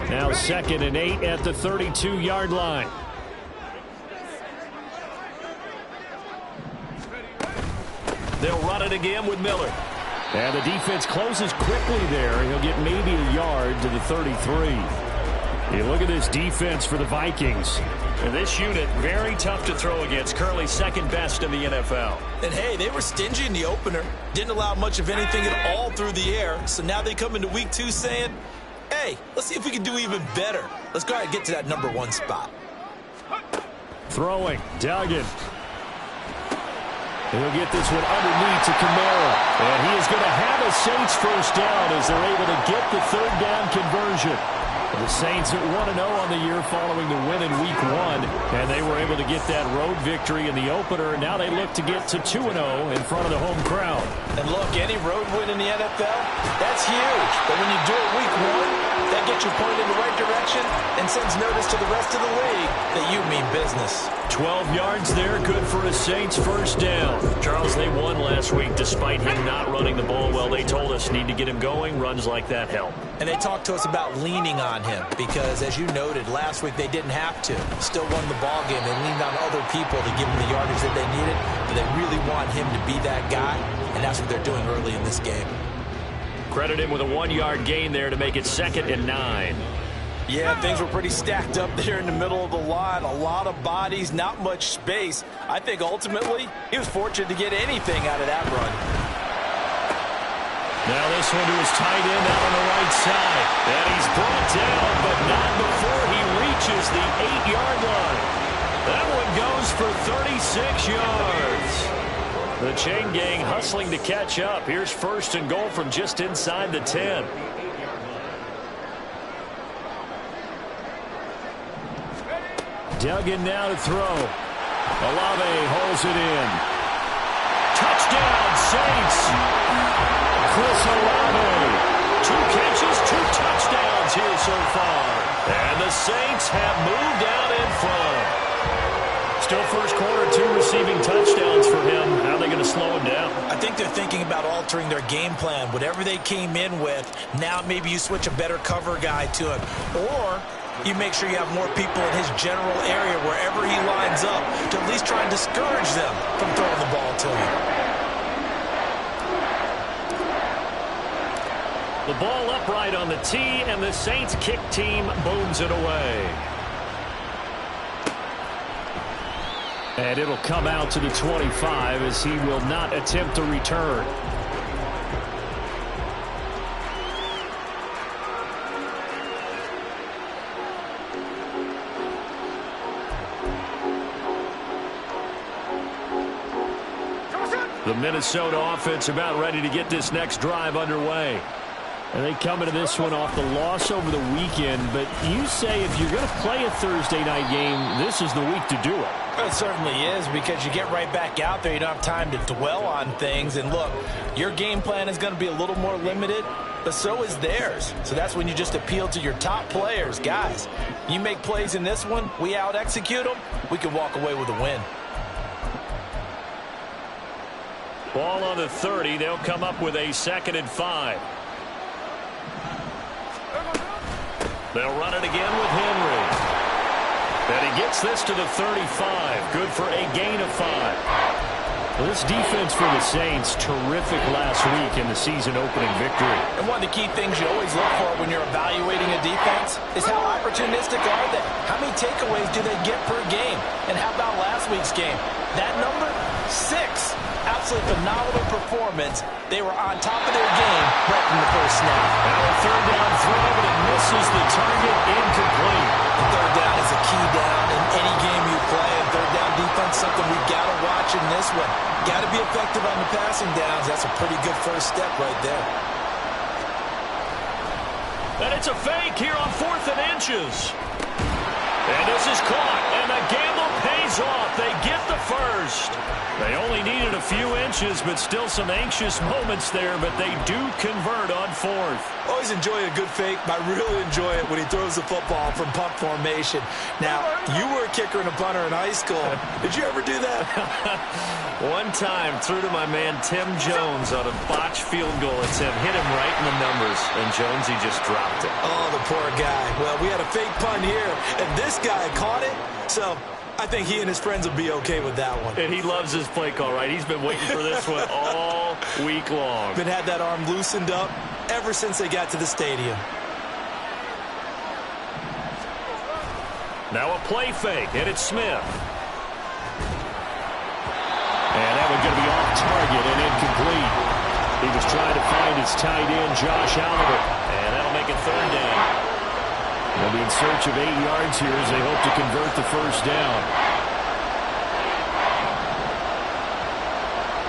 Now 2nd and 8 at the 32-yard line. They'll run it again with Miller. And the defense closes quickly there. He'll get maybe a yard to the 33. You look at this defense for the Vikings. And this unit, very tough to throw against. Currently second best in the NFL. And hey, they were stingy in the opener. Didn't allow much of anything at all through the air. So now they come into week 2 saying, hey, let's see if we can do even better. Let's go ahead and get to that #1 spot. Throwing, Duggan. He'll get this one underneath to Kamara. And he is going to have a Saints first down as they're able to get the 3rd down conversion. The Saints at 1-0 on the year following the win in week 1. And they were able to get that road victory in the opener. And now they look to get to 2-0 in front of the home crowd. And look, any road win in the NFL, that's huge. But when you do it week 1, that gets you pointed in the right direction and sends notice to the rest of the league that you mean business. 12 yards there, good for a Saints first down. Charles, they won last week despite him not running the ball well. They told us need to get him going. Runs like that help. And they talked to us about leaning on him because, as you noted, last week they didn't have to. Still won the ball game. They leaned on other people to give him the yardage that they needed. But they really want him to be that guy, and that's what they're doing early in this game. Credit him with a 1-yard gain there to make it 2nd and 9. Yeah, things were pretty stacked up there in the middle of the line. A lot of bodies, not much space. I think ultimately he was fortunate to get anything out of that run. Now this one to his tight end out on the right side. And he's brought down, but not before he reaches the 8-yard line. That one goes for 36 yards. The chain gang hustling to catch up. Here's 1st and goal from just inside the 10. Duggan now to throw. Olave holds it in. Touchdown, Saints. Chris Olave. 2 catches, 2 touchdowns here so far. And the Saints have moved out in front. Still first quarter, 2 receiving touchdowns for him. How are they going to slow him down? I think they're thinking about altering their game plan. Whatever they came in with, now maybe you switch a better cover guy to him. Or you make sure you have more people in his general area wherever he lines up to at least try and discourage them from throwing the ball to him. The ball upright on the tee, and the Saints kick team booms it away. And it'll come out to the 25 as he will not attempt to return. The Minnesota offense about ready to get this next drive underway. And they come into this one off the loss over the weekend. But you say if you're going to play a Thursday night game, this is the week to do it. It certainly is, because you get right back out there. You don't have time to dwell on things. And look, your game plan is going to be a little more limited, but so is theirs. So that's when you just appeal to your top players. Guys, you make plays in this one, we out-execute them, we can walk away with a win. Ball on the 30. They'll come up with a 2nd and 5. They'll run it again with Henry. And he gets this to the 35. Good for a gain of 5. Well, this defense for the Saints, terrific last week in the season-opening victory. And one of the key things you always look for when you're evaluating a defense is how opportunistic are they? How many takeaways do they get per game? And how about last week's game? That number? 6. Absolutely phenomenal performance. They were on top of their game right from the first snap. Now a 3rd down throw, but it misses the target, incomplete. The 3rd down is a key down in any game you play. And 3rd down defense, something we've got to watch in this one. Got to be effective on the passing downs. That's a pretty good first step right there. And it's a fake here on 4th and inches. And this is caught, and the gamble pays off. They get the first. They only needed a few inches, but still some anxious moments there, but they do convert on fourth. Always enjoy a good fake, but I really enjoy it when he throws the football from punt formation. Now, you were a kicker and a punter in high school. Did you ever do that? One time, threw to my man Tim Jones on a botched field goal attempt. Hit him right in the numbers, and Jonesy just dropped it. Oh, the poor guy. Well, we had a fake punt here, and this guy caught it, so I think he and his friends will be okay with that one. And he loves his play call, right? He's been waiting for this one all week long. Been had that arm loosened up ever since they got to the stadium. Now a play fake, and it's Smith. And that one's going to be off target and incomplete. He was trying to find his tight end, Josh Oliver. And that'll make it third down. They'll be in search of 8 yards here as they hope to convert the first down.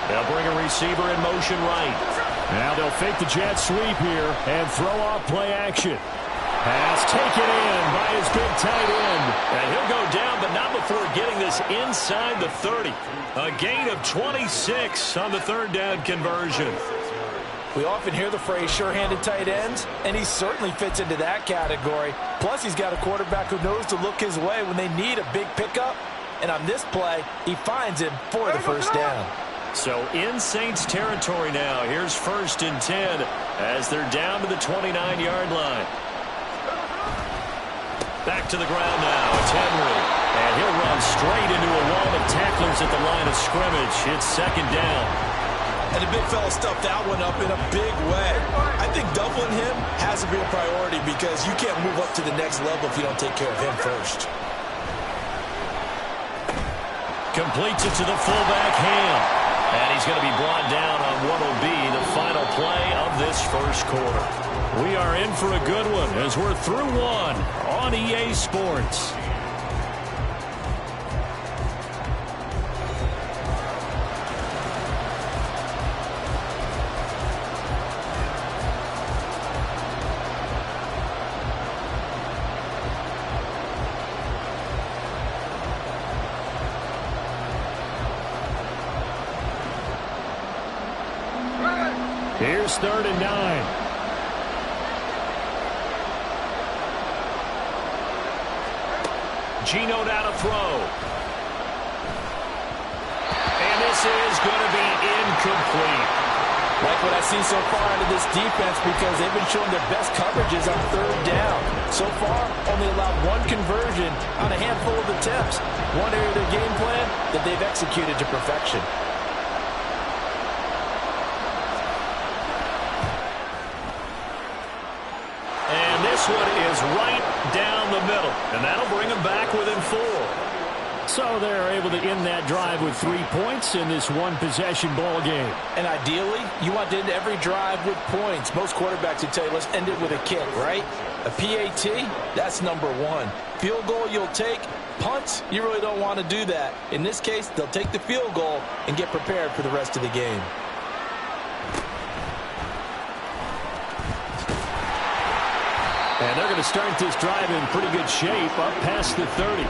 They'll bring a receiver in motion right. Now they'll fake the jet sweep here and throw off play action. Pass taken in by his big tight end. And he'll go down, but not before getting this inside the 30. A gain of 26 on the third down conversion. We often hear the phrase sure-handed tight ends, and he certainly fits into that category. Plus, he's got a quarterback who knows to look his way when they need a big pickup. And on this play, he finds him for the first down. So in Saints territory now. Here's 1st and 10 as they're down to the 29-yard line. Back to the ground now. It's Henry. And he'll run straight into a wall of tacklers at the line of scrimmage. It's 2nd down. And the big fella stuffed that one up in a big way. I think doubling him has to be a priority because you can't move up to the next level if you don't take care of him first. Completes it to the fullback, Ham. And he's going to be brought down on what will be the final play of this first quarter. We are in for a good one as we're through one on EA Sports. Here's 3rd and 9. Geno now to throw. And this is going to be incomplete. Like what I've seen so far out of this defense because they've been showing their best coverages on 3rd down. So far, only allowed one conversion on a handful of attempts. One area of their game plan that they've executed to perfection. This one is right down the middle, and that'll bring them back within 4. So they're able to end that drive with 3 points in this one-possession ball game. And ideally, you want to end every drive with points. Most quarterbacks would tell you, let's end it with a kick, right? A PAT, that's number 1. Field goal you'll take. Punts, you really don't want to do that. In this case, they'll take the field goal and get prepared for the rest of the game. And they're going to start this drive in pretty good shape up past the 30.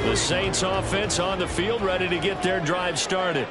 The Saints offense on the field ready to get their drive started.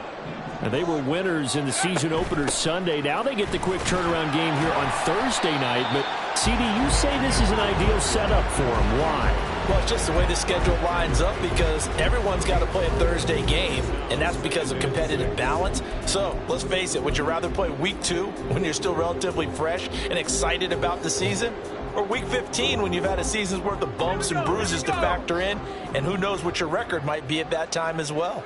And they were winners in the season opener Sunday. Now they get the quick turnaround game here on Thursday night. But, CD, you say this is an ideal setup for them. Why? Well, it's just the way the schedule lines up because everyone's got to play a Thursday game, and that's because of competitive balance. So, let's face it, would you rather play week 2 when you're still relatively fresh and excited about the season? Or week 15 when you've had a season's worth of bumps and bruises to factor in, and who knows what your record might be at that time as well.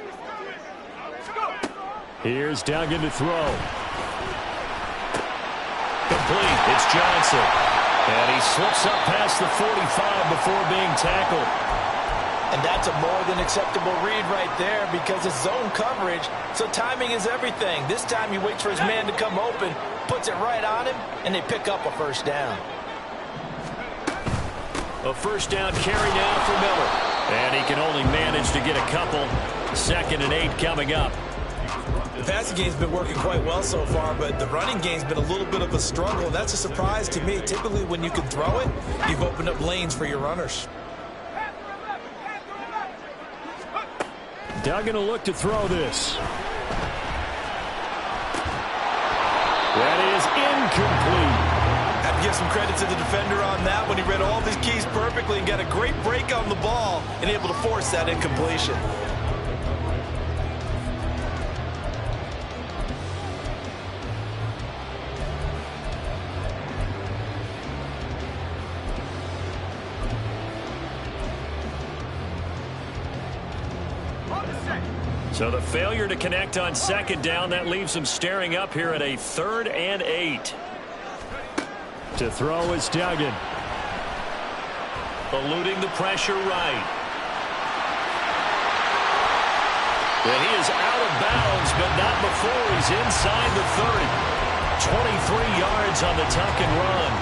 Here's Duggan to throw. Complete. It's Johnson. And he slips up past the 45 before being tackled. And that's a more than acceptable read right there because it's zone coverage, so timing is everything. This time he waits for his man to come open, puts it right on him, and they pick up a first down. A first down carry now for Miller. And he can only manage to get a couple. 2nd and 8 coming up. The passing game's been working quite well so far, but the running game's been a little bit of a struggle. That's a surprise to me. Typically, when you can throw it, you've opened up lanes for your runners. Duggan will look to throw this. That is incomplete. Have to give some credit to the defender on that when he read all of his keys perfectly and got a great break on the ball and able to force that incompletion. So the failure to connect on second down, that leaves him staring up here at a 3rd and 8. To throw is Duggan. Eluding the pressure right. And he is out of bounds, but not before he's inside the 30. 23 yards on the tuck and run.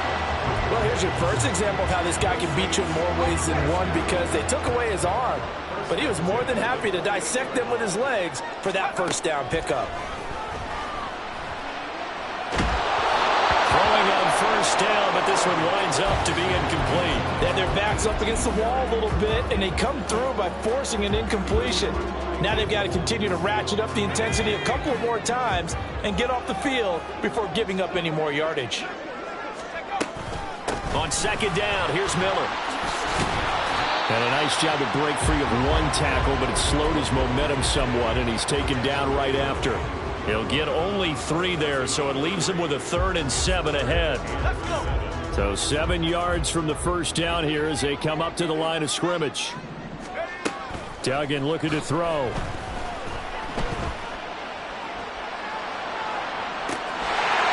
Well, here's your first example of how this guy can beat you in more ways than one, because they took away his arm. But he was more than happy to dissect them with his legs for that first down pickup. Throwing on first down, but this one winds up to be incomplete. And their back's up against the wall a little bit, and they come through by forcing an incompletion. Now they've got to continue to ratchet up the intensity a couple of more times and get off the field before giving up any more yardage. On second down, here's Miller. And a nice job to break free of one tackle, but it slowed his momentum somewhat, and he's taken down right after. He'll get only 3 there, so it leaves him with a 3rd and 7 ahead. So 7 yards from the first down here as they come up to the line of scrimmage. Duggan looking to throw.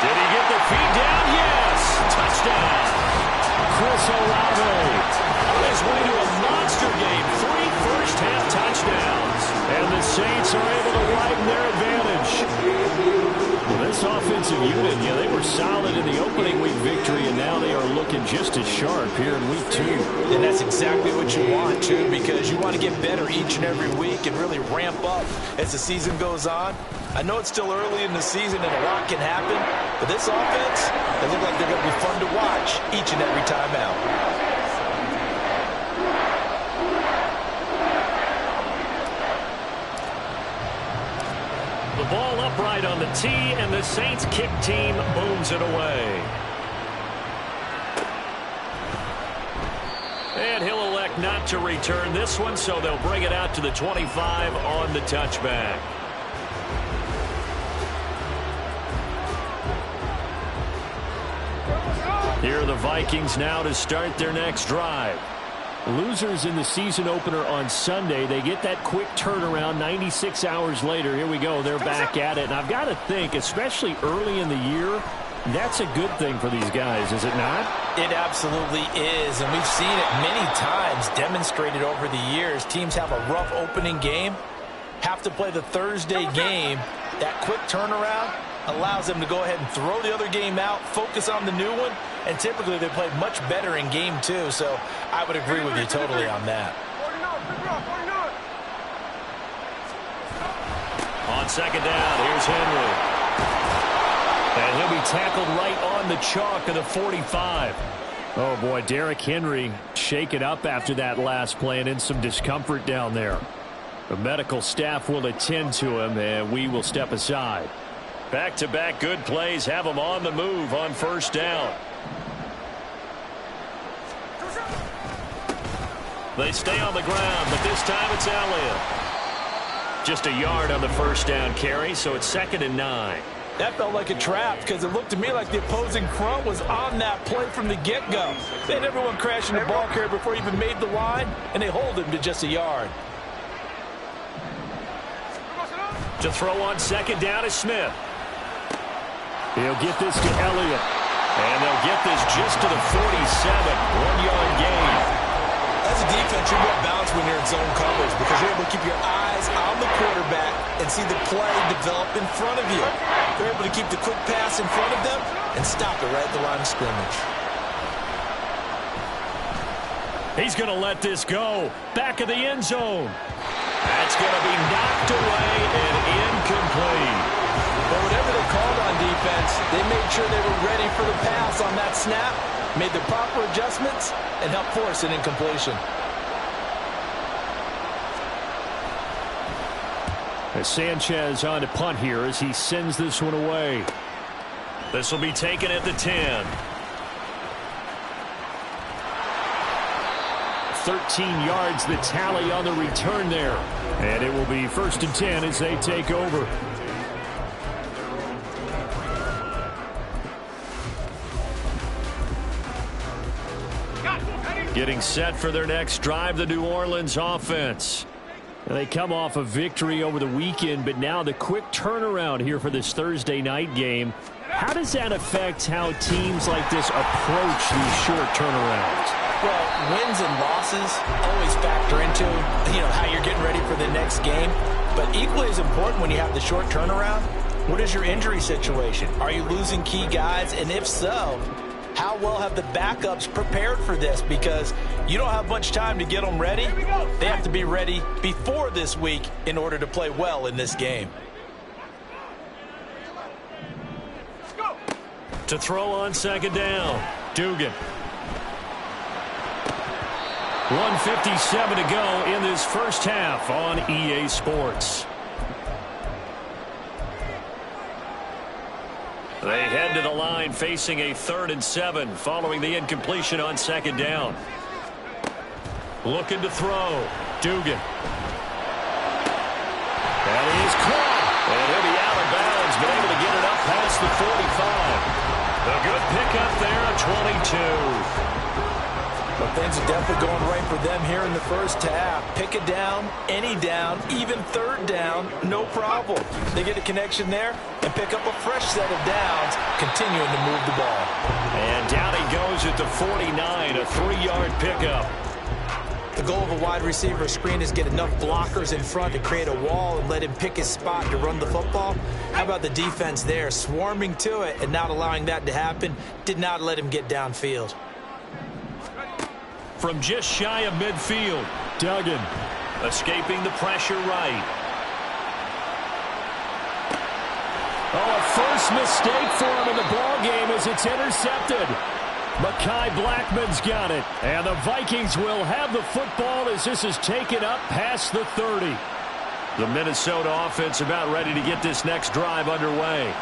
Did he get the feet down? Yes! Touchdown! Chris Olave on his way to a monster game. 3 first-half touchdowns. And the Saints are able to widen their advantage. Well, this offensive unit, they were solid in the opening week victory, and now they are looking just as sharp here in week 2. And that's exactly what you want, too, because you want to get better each and every week and really ramp up as the season goes on. I know it's still early in the season and a lot can happen, but this offense, they look like they're going to be fun to watch each and every time out. The ball upright on the tee, and the Saints kick team booms it away. And he'll elect not to return this one, so they'll bring it out to the 25 on the touchback. Here are the Vikings now to start their next drive. Losers in the season opener on Sunday, they get that quick turnaround 96 hours later. Here we go. They're back at it. And I've got to think, especially early in the year, that's a good thing for these guys, is it not? It absolutely is, and we've seen it many times demonstrated over the years. Teams have a rough opening game, have to play the Thursday game. That quick turnaround allows them to go ahead and throw the other game out, focus on the new one, and typically they play much better in game 2, so I would agree with you totally on that. On second down, here's Henry. And he'll be tackled right on the chalk of the 45. Oh, boy, Derrick Henry shaken up after that last play and in some discomfort down there. The medical staff will attend to him, and we will step aside. Back-to-back good plays have him on the move on first down. They stay on the ground, but this time it's Elliott. Just a yard on the first down carry, so it's 2nd and 9. That felt like a trap because it looked to me like the opposing front was on that play from the get-go. They had everyone crashing the ball carrier before he even made the line, and they hold him to just a yard. To throw on second down is Smith. He'll get this to Elliott. And they'll get this just to the 47. 1-yard gain. As a defense, you're more balanced when you're in zone coverage because you're able to keep your eyes on the quarterback and see the play develop in front of you. They're able to keep the quick pass in front of them and stop it right at the line of scrimmage. He's going to let this go. Back of the end zone. That's going to be knocked away and incomplete. They made sure they were ready for the pass on that snap, made the proper adjustments, and helped force an incompletion. As Sanchez on to punt here as he sends this one away. This will be taken at the 10. 13 yards the tally on the return there. And it will be 1st and 10 as they take over. Getting set for their next drive, the New Orleans offense. They come off a victory over the weekend, but now the quick turnaround here for this Thursday night game. How does that affect how teams like this approach these short turnarounds? Well, wins and losses always factor into, how you're getting ready for the next game. But equally as important when you have the short turnaround, what is your injury situation? Are you losing key guys? And if so, how well have the backups prepared for this? Because you don't have much time to get them ready. They have to be ready before this week in order to play well in this game. To throw on 2nd down, Dugan. 1:57 to go in this first half on EA Sports. They head to the line facing a 3rd and 7 following the incompletion on 2nd down. Looking to throw. Dugan. That is caught. And he'll be out of bounds, but able to get it up past the 45. A good pickup there at 22. But things are definitely going right for them here in the first half. Pick a down, any down, even 3rd down, no problem. They get a connection there and pick up a fresh set of downs, continuing to move the ball. And down he goes at the 49, a 3-yard pickup. The goal of a wide receiver screen is get enough blockers in front to create a wall and let him pick his spot to run the football. How about the defense there, swarming to it and not allowing that to happen, did not let him get downfield. From just shy of midfield, Duggan escaping the pressure right. Oh, a first mistake for him in the ball game as it's intercepted. Mekhi Blackman's got it. And the Vikings will have the football as this is taken up past the 30. The Minnesota offense about ready to get this next drive underway.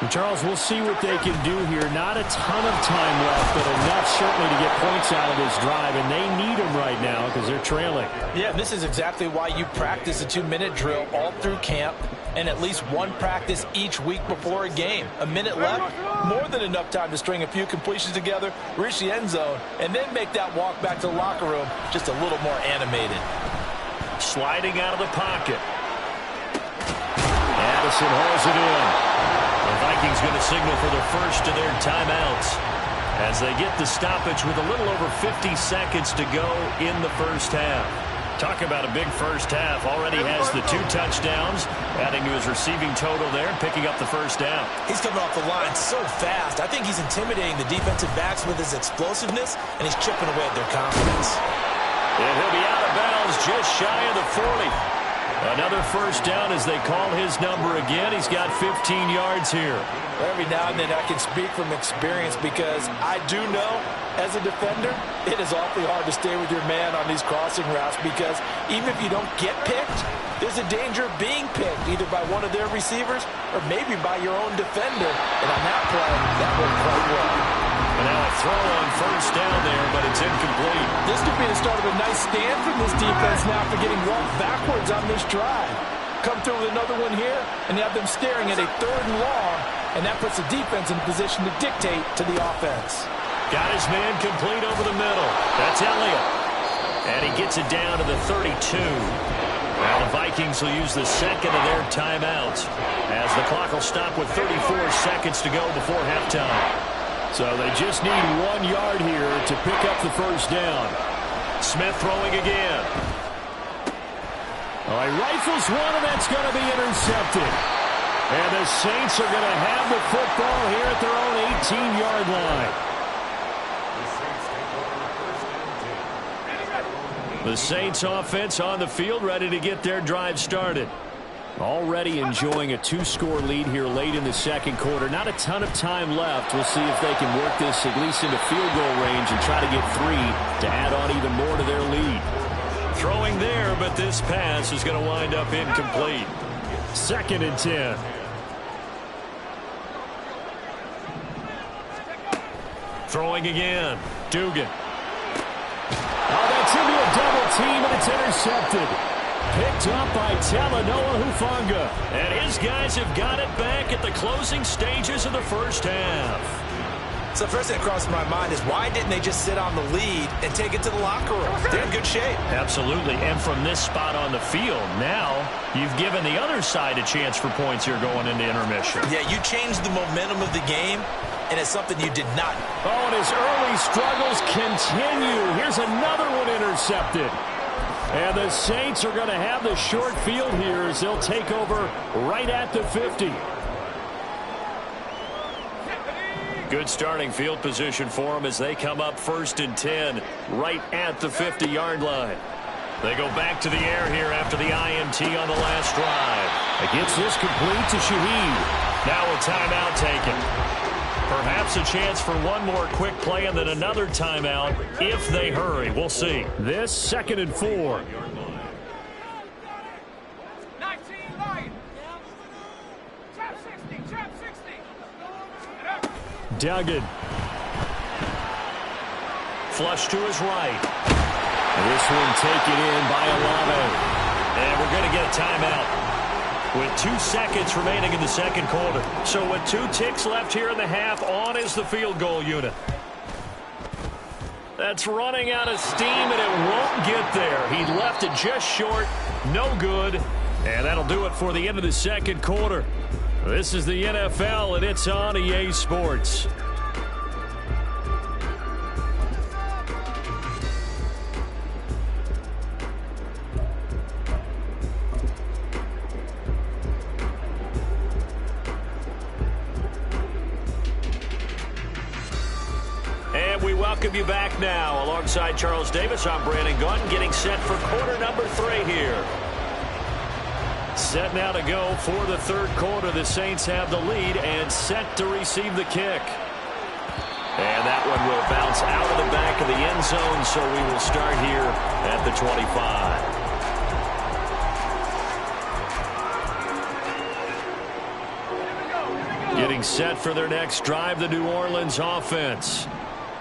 And Charles, we'll see what they can do here. Not a ton of time left, but enough certainly to get points out of this drive, and they need them right now because they're trailing. Yeah, this is exactly why you practice a 2-minute drill all through camp and at least one practice each week before a game. A minute left, more than enough time to string a few completions together, reach the end zone, and then make that walk back to the locker room just a little more animated. Sliding out of the pocket. Addison hauls it in. The Vikings going to signal for the first of their timeouts as they get the stoppage with a little over 50 seconds to go in the first half. Talk about a big first half. Already has the 2 touchdowns, adding to his receiving total there, picking up the first down. He's coming off the line so fast. I think he's intimidating the defensive backs with his explosiveness, and he's chipping away at their confidence. And he'll be out of bounds just shy of the 40. Another first down as they call his number again. He's got 15 yards here. Every now and then I can speak from experience because I do know as a defender it is awfully hard to stay with your man on these crossing routes because even if you don't get picked, there's a danger of being picked either by one of their receivers or maybe by your own defender. And on that play, that worked quite well. And now a throw on first down there, but it's incomplete. This could be the start of a nice stand from this defense now after getting walked backwards on this drive. Come through with another one here, and you have them staring at a 3rd and long, and that puts the defense in a position to dictate to the offense. Got his man complete over the middle. That's Elliott. And he gets it down to the 32. Now the Vikings will use the second of their timeouts as the clock will stop with 34 seconds to go before halftime. So they just need 1 yard here to pick up the first down. Smith throwing again. All right, rifles one, and that's going to be intercepted. And the Saints are going to have the football here at their own 18-yard line. The Saints offense on the field ready to get their drive started. Already enjoying a 2-score lead here late in the second quarter. Not a ton of time left. We'll see if they can work this at least into field goal range and try to get 3 to add on even more to their lead. Throwing there, but this pass is going to wind up incomplete. 2nd and 10. Throwing again. Dugan. Oh, that's into a double team, and it's intercepted. Picked up by Talanoa Hufanga. And his guys have got it back at the closing stages of the first half. So first thing that crosses my mind is why didn't they just sit on the lead and take it to the locker room? They're in good shape. Absolutely. And from this spot on the field, now you've given the other side a chance for points here going into intermission. Yeah, you changed the momentum of the game, and it's something you did not. Oh, and his early struggles continue. Here's another one intercepted. And the Saints are going to have the short field here as they'll take over right at the 50. Good starting field position for them as they come up 1st and 10 right at the 50-yard line. They go back to the air here after the INT on the last drive. Gets this complete to Shaheed. Now a timeout taken. Perhaps a chance for one more quick play and then another timeout if they hurry. We'll see. This 2nd and 4. Duggan. Flush to his right. This one taken in by Olave. And we're going to get a timeout with 2 seconds remaining in the second quarter. So with 2 ticks left here in the half, on is the field goal unit. That's running out of steam, and it won't get there. He left it just short. No good. And that'll do it for the end of the second quarter. This is the NFL, and it's on EA Sports. And we welcome you back now. Alongside Charles Davis, I'm Brandon Gunn, getting set for quarter number 3 here. Set now to go for the third quarter. The Saints have the lead and set to receive the kick. And that one will bounce out of the back of the end zone, so we will start here at the 25. Getting set for their next drive, the New Orleans offense.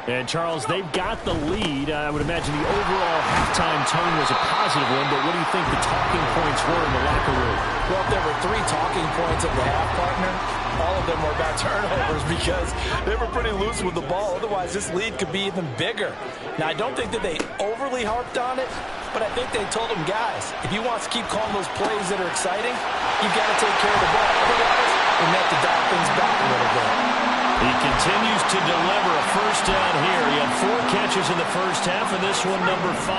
And, Charles, they've got the lead. I would imagine the overall halftime tone was a positive one, but what do you think the talking points were in the locker room? Well, if there were 3 talking points at the half, partner, all of them were about turnovers because they were pretty loose with the ball. Otherwise, this lead could be even bigger. Now, I don't think that they overly harped on it, but I think they told them, guys, if you want to keep calling those plays that are exciting, you've got to take care of the ball. Otherwise, we have to dial things back a little bit. He continues to deliver a first down here. He had 4 catches in the first half, and this one number 5.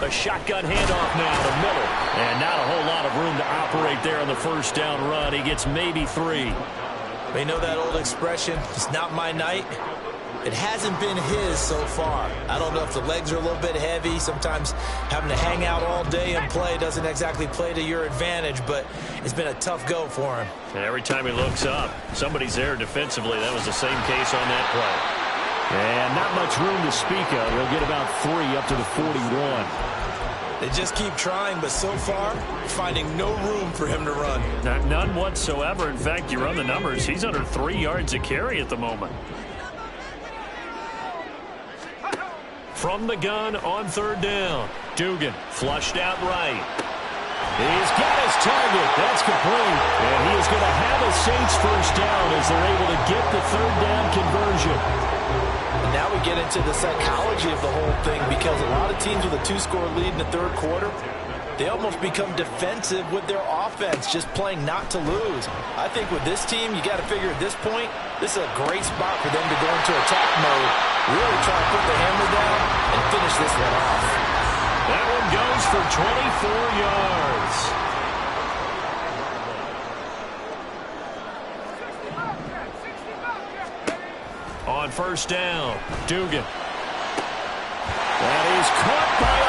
A shotgun handoff now to Miller. And not a whole lot of room to operate there on the first down run. He gets maybe 3. They know that old expression, it's not my night. It hasn't been his so far. I don't know if the legs are a little bit heavy. Sometimes having to hang out all day and play doesn't exactly play to your advantage, but it's been a tough go for him. And every time he looks up, somebody's there defensively. That was the same case on that play. And not much room to speak of. He'll get about 3 up to the 41. They just keep trying, but so far, finding no room for him to run. None whatsoever. In fact, you run the numbers. He's under 3 yards a carry at the moment. From the gun on third down. Dugan flushed out right. He's got his target. That's complete. And he is going to have a Saints first down as they're able to get the third down conversion. And now we get into the psychology of the whole thing because a lot of teams with a 2-score lead in the third quarter, they almost become defensive with their offense, just playing not to lose. I think with this team, you got to figure at this point, this is a great spot for them to go into attack mode, really try to put the hammer down and finish this one off. That one goes for 24 yards. On first down, Dugan. That is caught by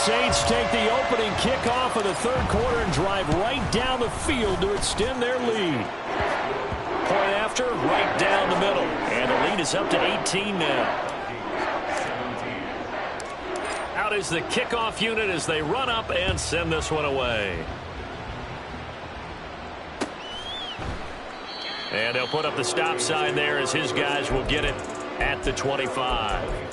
Saints take the opening kickoff of the third quarter and drive right down the field to extend their lead. Point after, right down the middle. And the lead is up to 18 now. Out is the kickoff unit as they run up and send this one away. And they'll put up the stop sign there as his guys will get it at the 25.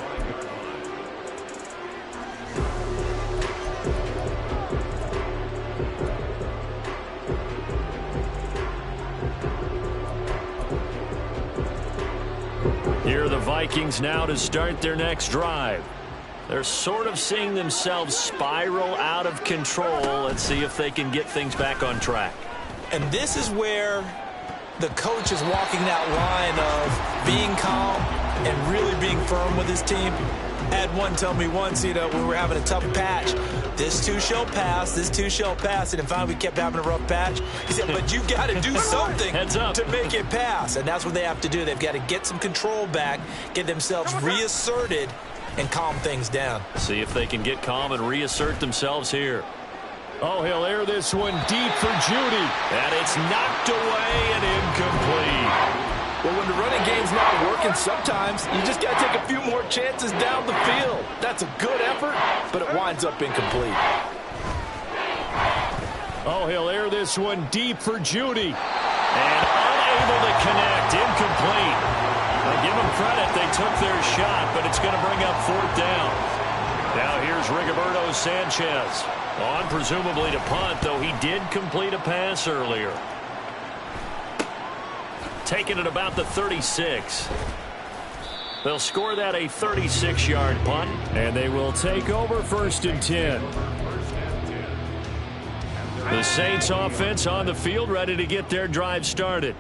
Here are the Vikings now to start their next drive. They're sort of seeing themselves spiral out of control. Let's see if they can get things back on track. And this is where the coach is walking that line of being calm and really being firm with his team. I had one tell me once, when we were having a tough patch, this too shall pass, this too shall pass. And finally we kept having a rough patch. He said, but you got to do something to make it pass. And that's what they have to do. They've got to get some control back, get themselves reasserted, and calm things down. See if they can get calm and reassert themselves here. Oh, he'll air this one deep for Judy. And it's knocked away and incomplete. Well, when the running game's not working, sometimes you just got to take a few more chances down the field. That's a good effort, but it winds up incomplete. Oh, he'll air this one deep for Judy. And unable to connect. Incomplete. I give them credit. They took their shot, but it's going to bring up fourth down. Now here's Rigoberto Sanchez. On presumably to punt, though he did complete a pass earlier. Taking it about the 36. They'll score that a 36-yard punt. And they will take over 1st and 10. The Saints offense on the field ready to get their drive started.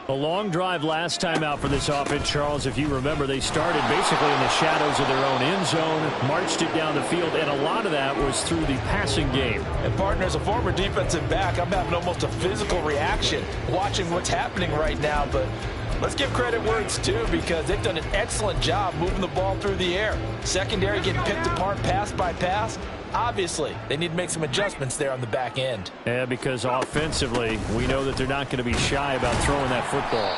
A long drive last time out for this offense, Charles. If you remember, they started basically in the shadows of their own end zone, marched it down the field, and a lot of that was through the passing game. And, partner, as a former defensive back, I'm having almost a physical reaction watching what's happening right now. But let's give credit where it's due because they've done an excellent job moving the ball through the air. Secondary getting picked apart pass by pass. Obviously, they need to make some adjustments there on the back end. Yeah, because offensively, we know that they're not going to be shy about throwing that football.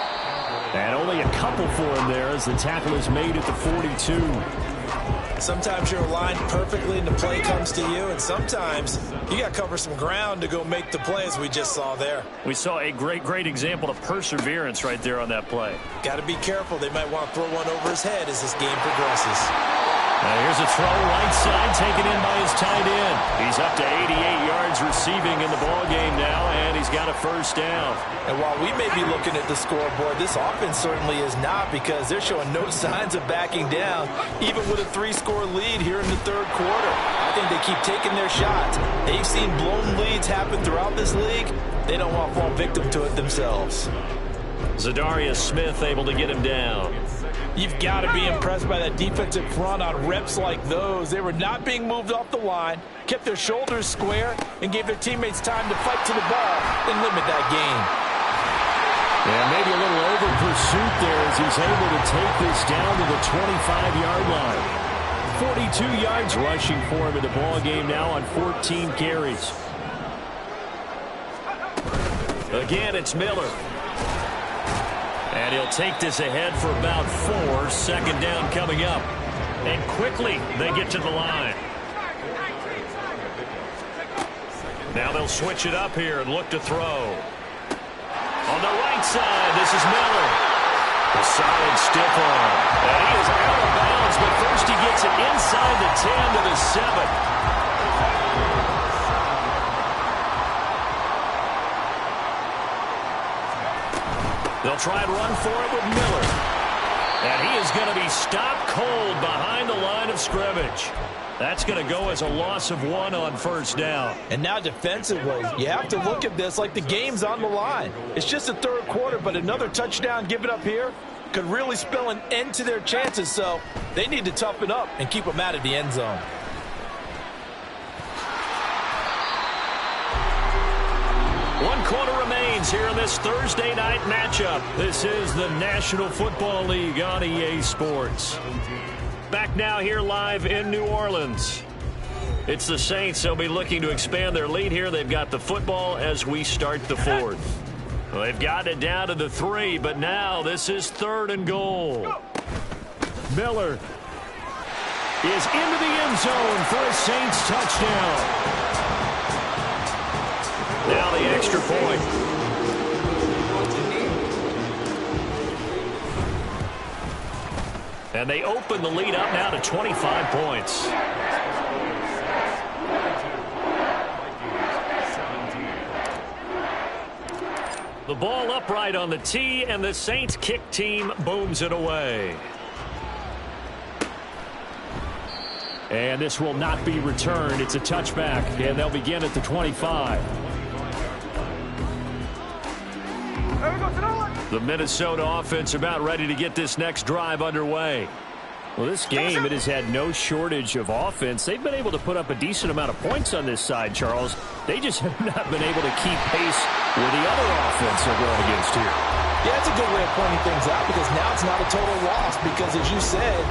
And only a couple for him there as the tackle is made at the 42. Sometimes you're aligned perfectly and the play comes to you, and sometimes you got to cover some ground to go make the play as we just saw there. We saw a great example of perseverance right there on that play. Got to be careful. They might want to throw one over his head as this game progresses. Now here's a throw right side taken in by his tight end. He's up to 88 yards receiving in the ball game now, and he's got a first down. And while we may be looking at the scoreboard, this offense certainly is not because they're showing no signs of backing down, even with a 3-score lead here in the third quarter. I think they keep taking their shots. They've seen blown leads happen throughout this league. They don't want to fall victim to it themselves. Zadarius Smith able to get him down. You've got to be impressed by that defensive front on reps like those. They were not being moved off the line, kept their shoulders square, and gave their teammates time to fight to the ball and limit that gain. And maybe a little over pursuit there as he's able to take this down to the 25-yard line. 42 yards rushing for him in the ball game now on 14 carries. Again, it's Miller. And he'll take this ahead for about 4. Second down coming up. And quickly they get to the line. Now they'll switch it up here and look to throw. On the right side, this is Miller. A solid stiff arm. And he is out of bounds, but first he gets it inside the 10 to the 7. They'll try and run for it with Miller. And he is going to be stopped cold behind the line of scrimmage. That's going to go as a loss of 1 on first down. And now defensively, you have to look at this like the game's on the line. It's just the third quarter, but another touchdown given up here could really spell an end to their chances. So they need to toughen up and keep them out of the end zone. One quarter remains here in this Thursday night matchup. This is the National Football League on EA Sports. Back now here live in New Orleans. It's the Saints. They'll be looking to expand their lead here. They've got the football as we start the fourth. Well, they've got it down to the 3, but now this is 3rd and goal. Miller is into the end zone for a Saints touchdown. Now the extra point. And they open the lead up now to 25 points. The ball upright on the tee, and the Saints kick team booms it away. And this will not be returned. It's a touchback, and they'll begin at the 25. The Minnesota offense about ready to get this next drive underway. Well, this game, it has had no shortage of offense. They've been able to put up a decent amount of points on this side, Charles. They just have not been able to keep pace with the other offense they're going against here. Yeah, that's a good way of pointing things out because now it's not a total loss because, as you said,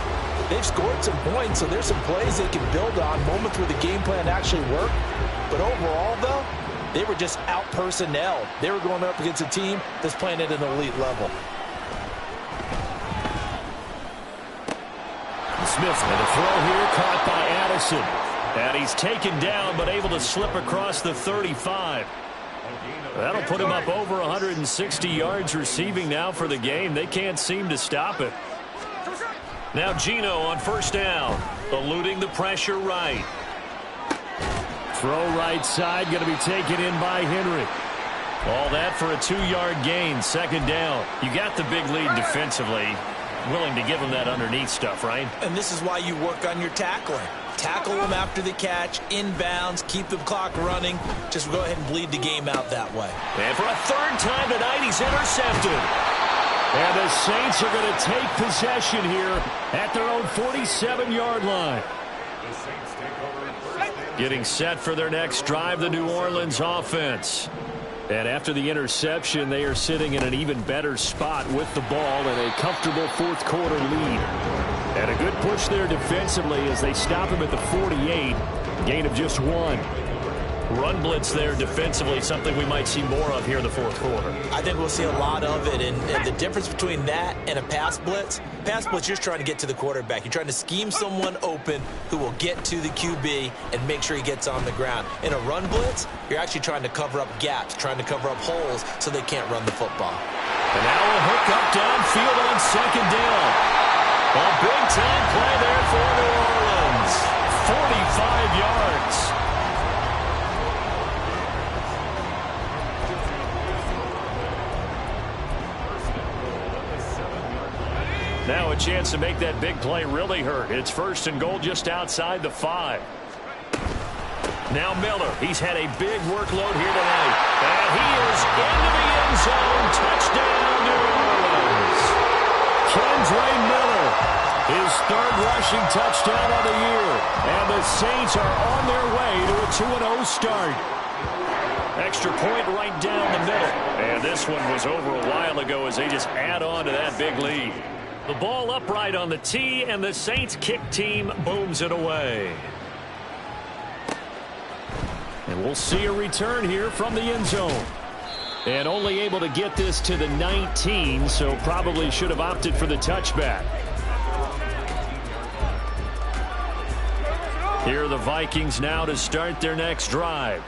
they've scored some points, so there's some plays they can build on, moments where the game plan actually worked. But overall, though, they were just out-personnel. They were going up against a team that's playing at an elite level. Smith and a throw here caught by Addison. And he's taken down but able to slip across the 35. That'll put him up over 160 yards receiving now for the game. They can't seem to stop it. Now Geno on first down, eluding the pressure right. Throw right side, going to be taken in by Henry. All that for a 2-yard gain, 2nd down. You got the big lead defensively. Willing to give them that underneath stuff, right? And this is why you work on your tackling. Tackle them after the catch, inbounds, keep the clock running. Just go ahead and bleed the game out that way. And for a 3rd time tonight, he's intercepted. And the Saints are going to take possession here at their own 47-yard line. Getting set for their next drive, the New Orleans offense. And after the interception, they are sitting in an even better spot with the ball and a comfortable 4th quarter lead. And a good push there defensively as they stop him at the 48. Gain of just 1. Run blitz there defensively, something we might see more of here in the 4th quarter. I think we'll see a lot of it, and the difference between that and a pass blitz, you're just trying to get to the quarterback. You're trying to scheme someone open who will get to the QB and make sure he gets on the ground. In a run blitz, you're actually trying to cover up gaps, trying to cover up holes so they can't run the football. And now a hook up downfield on 2nd down. A big-time play there for New Orleans. 45 yards. Now a chance to make that big play really hurt. It's 1st and goal just outside the 5. Now Miller. He's had a big workload here tonight. And he is into the end zone. Touchdown, New Orleans. Kendre Miller, his 3rd rushing touchdown of the year. And the Saints are on their way to a 2-0 start. Extra point right down the middle. And this one was over a while ago as they just add on to that big lead. The ball upright on the tee, and the Saints kick team booms it away. And we'll see a return here from the end zone. And only able to get this to the 19, so probably should have opted for the touchback. Here are the Vikings now to start their next drive.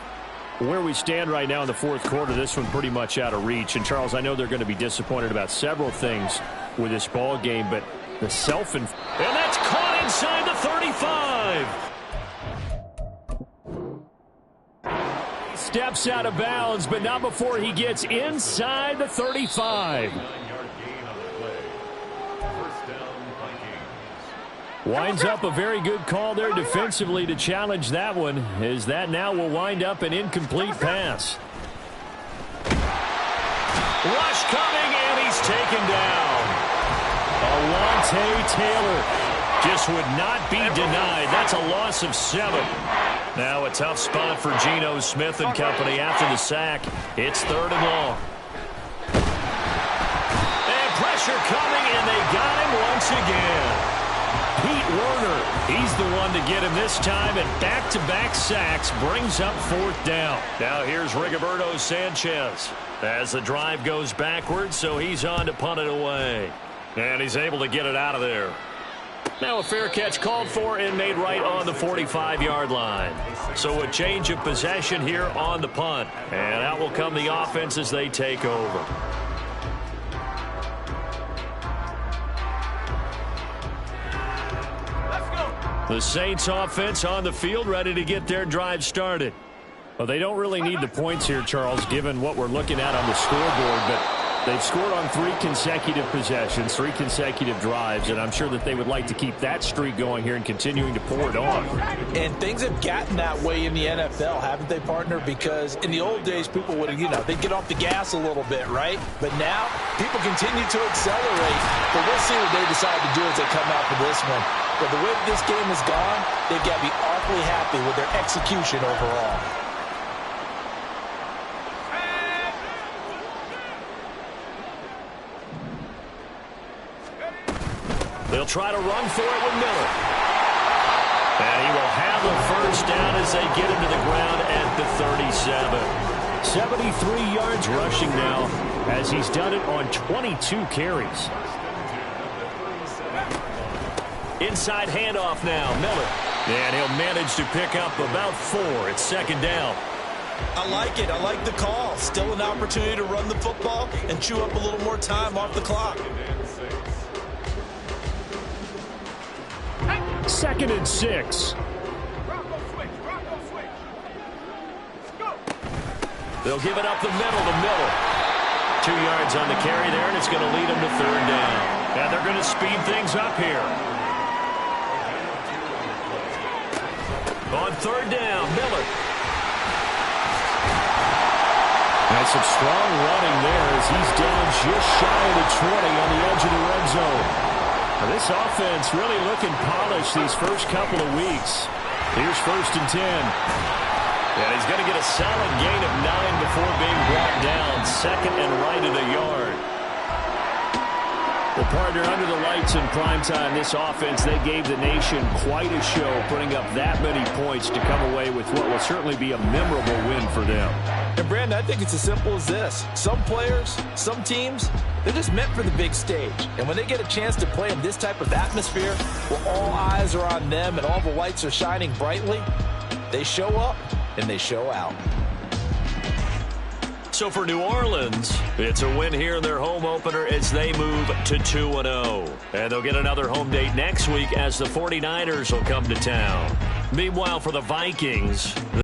Where we stand right now in the 4th quarter, this one pretty much out of reach. And, Charles, I know they're going to be disappointed about several things with this ball game, but the and that's caught inside the 35. Steps out of bounds, but not before he gets inside the 35. Winds up a very good call there defensively to challenge that one, as that now will wind up an incomplete pass. Rush coming, and he's taken down. Alontae Taylor just would not be denied. That's a loss of 7. Now a tough spot for Geno Smith and company after the sack. It's 3rd and long. And pressure coming, and they got him once again. Pete Warner. He's the one to get him this time, and back-to-back sacks brings up 4th down. Now here's Rigoberto Sanchez as the drive goes backwards, so he's on to punt it away. And he's able to get it out of there. Now a fair catch called for and made right on the 45-yard line. So a change of possession here on the punt. And out will come the offense as they take over. The Saints offense on the field, ready to get their drive started. Well, they don't really need the points here, Charles, given what we're looking at on the scoreboard, but they've scored on 3 consecutive possessions, 3 consecutive drives, and I'm sure that they would like to keep that streak going here and continuing to pour it on. And things have gotten that way in the NFL, haven't they, partner? Because in the old days, people would, they'd get off the gas a little bit, right? But now, people continue to accelerate. But we'll see what they decide to do as they come out for this one. But the way this game has gone, they've got to be awfully happy with their execution overall. They'll try to run for it with Miller. And he will have the first down as they get him to the ground at the 37. 73 yards rushing now as he's done it on 22 carries. Inside handoff now, Miller. And he'll manage to pick up about 4. It's 2nd down. I like it. I like the call. Still an opportunity to run the football and chew up a little more time off the clock. 2nd and 6. They'll give it up the middle to Miller. 2 yards on the carry there, and it's going to lead them to 3rd down. And they're going to speed things up here. On 3rd down, Miller. And some strong running there as he's down just shy of the 20 on the edge of the red zone. Now this offense really looking polished these first couple of weeks. Here's 1st and 10. And he's going to get a solid gain of 9 before being brought down. 2nd and right of the yard. Well, partner, under the lights in primetime, this offense, they gave the nation quite a show, putting up that many points to come away with what will certainly be a memorable win for them. And, Brandon, I think it's as simple as this. Some players, some teams, they're just meant for the big stage. And when they get a chance to play in this type of atmosphere, where all eyes are on them and all the lights are shining brightly, they show up and they show out. So for New Orleans, it's a win here in their home opener as they move to 2-0. And they'll get another home date next week as the 49ers will come to town. Meanwhile, for the Vikings,